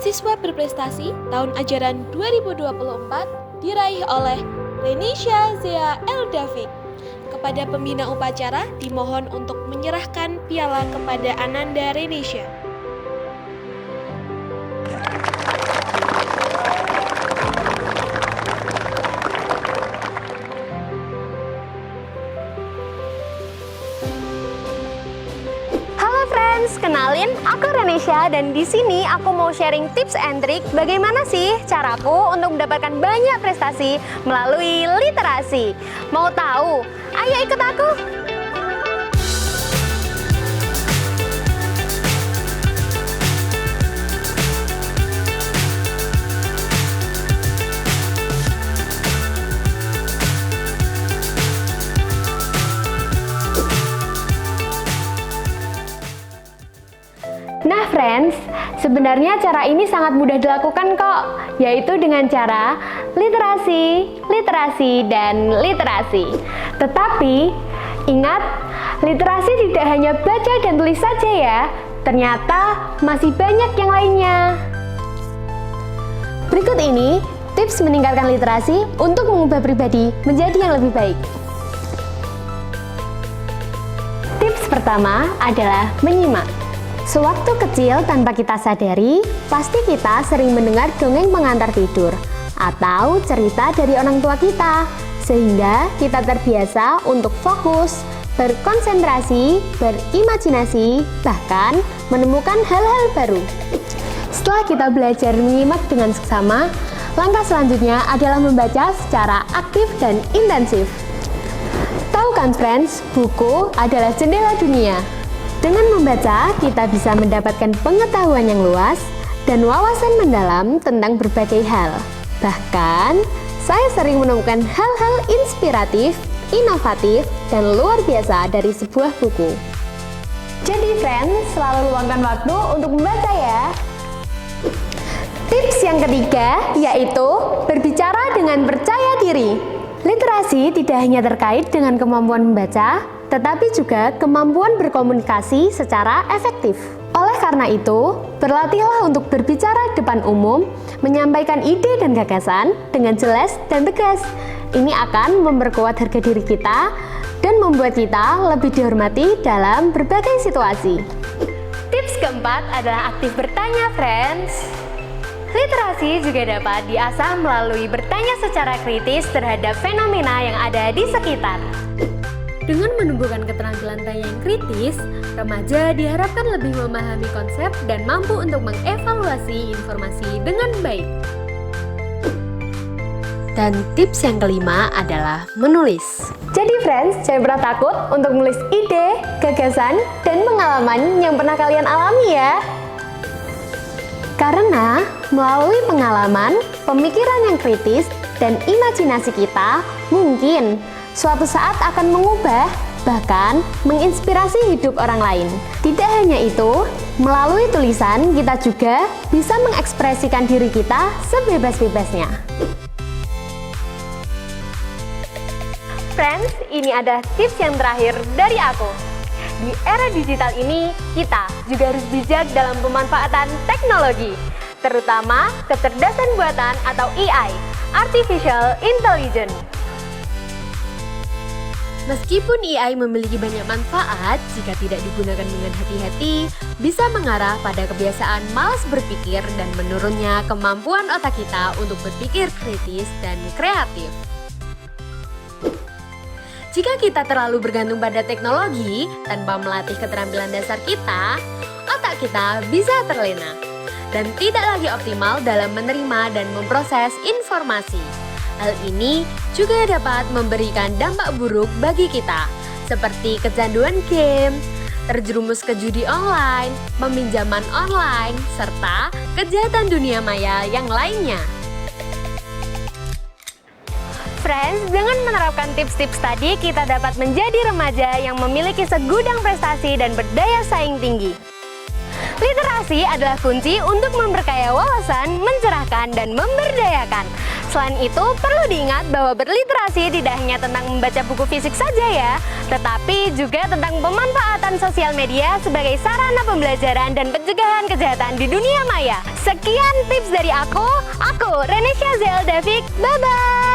Siswa berprestasi tahun ajaran 2024 diraih oleh Renisha Zea Eldavik. Kepada pembina upacara dimohon untuk menyerahkan piala kepada Ananda Renisha. Kenalin, aku Renisha dan di sini aku mau sharing tips and trik bagaimana sih caraku untuk mendapatkan banyak prestasi melalui literasi. Mau tahu? Ayo ikut aku! Nah friends, sebenarnya cara ini sangat mudah dilakukan kok, yaitu dengan cara literasi, dan literasi. Tetapi, ingat, literasi tidak hanya baca dan tulis saja ya, ternyata masih banyak yang lainnya. Berikut ini tips meningkatkan literasi untuk mengubah pribadi menjadi yang lebih baik. Tips pertama adalah menyimak. Sewaktu kecil tanpa kita sadari, pasti kita sering mendengar dongeng pengantar tidur atau cerita dari orang tua kita, sehingga kita terbiasa untuk fokus, berkonsentrasi, berimajinasi, bahkan menemukan hal-hal baru. Setelah kita belajar menyimak dengan seksama, langkah selanjutnya adalah membaca secara aktif dan intensif. Tahu kan friends, buku adalah jendela dunia. Dengan membaca, kita bisa mendapatkan pengetahuan yang luas dan wawasan mendalam tentang berbagai hal. Bahkan, saya sering menemukan hal-hal inspiratif, inovatif, dan luar biasa dari sebuah buku. Jadi friends, selalu luangkan waktu untuk membaca ya. Tips yang ketiga yaitu berbicara dengan percaya diri. Literasi tidak hanya terkait dengan kemampuan membaca, tetapi juga kemampuan berkomunikasi secara efektif. Oleh karena itu, berlatihlah untuk berbicara depan umum, menyampaikan ide dan gagasan dengan jelas dan tegas. Ini akan memperkuat harga diri kita dan membuat kita lebih dihormati dalam berbagai situasi. Tips keempat adalah aktif bertanya, friends. Literasi juga dapat diasah melalui bertanya secara kritis terhadap fenomena yang ada di sekitar. Dengan menumbuhkan keterampilan tanya yang kritis, remaja diharapkan lebih memahami konsep dan mampu untuk mengevaluasi informasi dengan baik. Dan tips yang kelima adalah menulis. Jadi friends, jangan pernah takut untuk menulis ide, gagasan, dan pengalaman yang pernah kalian alami ya. Karena melalui pengalaman, pemikiran yang kritis, dan imajinasi kita, mungkin suatu saat akan mengubah, bahkan menginspirasi hidup orang lain. Tidak hanya itu, melalui tulisan kita juga bisa mengekspresikan diri kita sebebas-bebasnya. Friends, ini adalah tips yang terakhir dari aku. Di era digital ini, kita juga harus bijak dalam pemanfaatan teknologi, terutama kecerdasan buatan atau AI, Artificial Intelligence. Meskipun AI memiliki banyak manfaat, jika tidak digunakan dengan hati-hati, bisa mengarah pada kebiasaan malas berpikir dan menurunnya kemampuan otak kita untuk berpikir kritis dan kreatif. Jika kita terlalu bergantung pada teknologi tanpa melatih keterampilan dasar kita, otak kita bisa terlena dan tidak lagi optimal dalam menerima dan memproses informasi. Hal ini juga dapat memberikan dampak buruk bagi kita, seperti kecanduan game, terjerumus ke judi online, peminjaman online, serta kejahatan dunia maya yang lainnya. Friends, dengan menerapkan tips-tips tadi, kita dapat menjadi remaja yang memiliki segudang prestasi dan berdaya saing tinggi. Literasi adalah kunci untuk memperkaya wawasan, mencerahkan, dan memberdayakan. Selain itu, perlu diingat bahwa berliterasi tidak hanya tentang membaca buku fisik saja ya, tetapi juga tentang pemanfaatan sosial media sebagai sarana pembelajaran dan pencegahan kejahatan di dunia maya. Sekian tips dari aku Renisha Zeldavik, bye-bye!